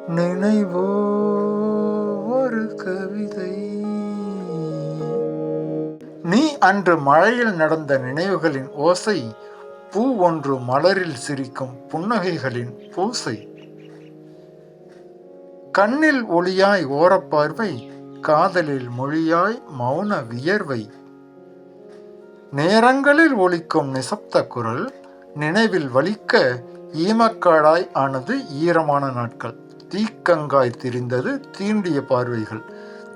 நினைவோ ஒரு கவிதை. நீ அன்று மழையில் நடந்த நினைவுகளின் ஓசை, பூ ஒன்று மலரில் சிரிக்கும் புன்னகைகளின் பூசை. கண்ணில் ஒளியாய் ஓரப்பார்வை, காதலில் மொழியாய் மௌன வியர்வை. நேரங்களில் ஒலிக்கும் நிசப்த குரல், நினைவில் வலிக்க ஈமக்காடாய் ஆனது ஈரமான நாட்கள். தீக்கங்காய் திரிந்தது தீண்டிய பார்வைகள்,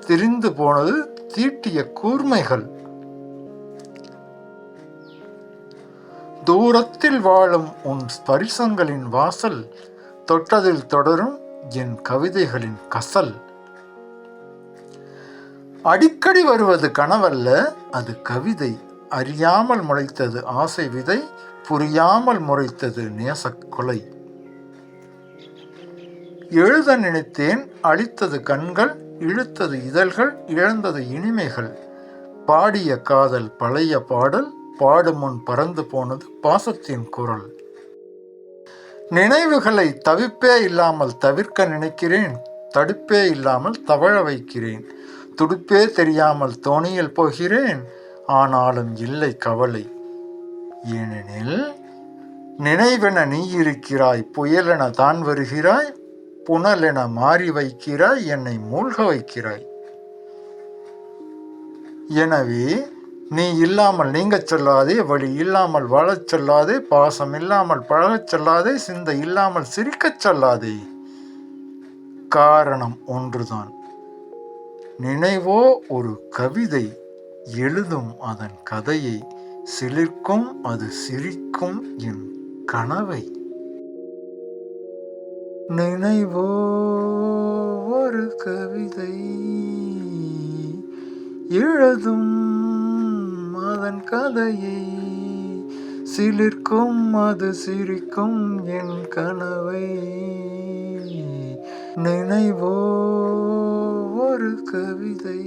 திரிந்து போனது தீட்டிய கூர்மைகள். தூரத்தில் வாழும் உன் ஸ்பரிசங்களின் வாசல், தொட்டதில் தொடரும் என் கவிதைகளின் கசல். அடிக்கடி வருவது கனவல்ல, அது கவிதை. அறியாமல் முளைத்தது ஆசை விதை, புரியாமல் முறைத்தது நேசக் கொலை. எழுத நினைத்தேன், அழித்தது கண்கள், இழுத்தது இதழ்கள், இழந்தது இனிமைகள். பாடிய காதல் பழைய பாடல், பாடுமுன் பறந்து போனது பாசத்தின் குரல். நினைவுகளை தவிப்பே இல்லாமல் தவிர்க்க நினைக்கிறேன், தடுப்பே இல்லாமல் தவழ வைக்கிறேன். துடுப்பே தெரியாமல் தோணியில் போகிறேன், ஆனாலும் இல்லை கவலை. ஏனெனில் நினைவென நீ இருக்கிறாய், புயலென தான் வருகிறாய், புனலென மாறி வைக்கிறாய், என்னை மூழ்க வைக்கிறாய். எனவே நீ இல்லாமல் நீங்கச் சொல்லாதே, வழி இல்லாமல் வாழச் சொல்லாதே, பாசம் இல்லாமல் பழகச் சொல்லாதே, சிந்தை இல்லாமல் சிரிக்கச் சொல்லாதே. காரணம் ஒன்றுதான், நினைவோ ஒரு கவிதை. எழுதும் அதன் கதையை, சிலிர்க்கும் அது சிரிக்கும் என் கனவை. நினைவோ ஒரு கவிதை, எழுதும் அதன் கதையை, சிலிர்க்கும் அது சிரிக்கும் என் கனவை. நினைவோ ஒரு கவிதை.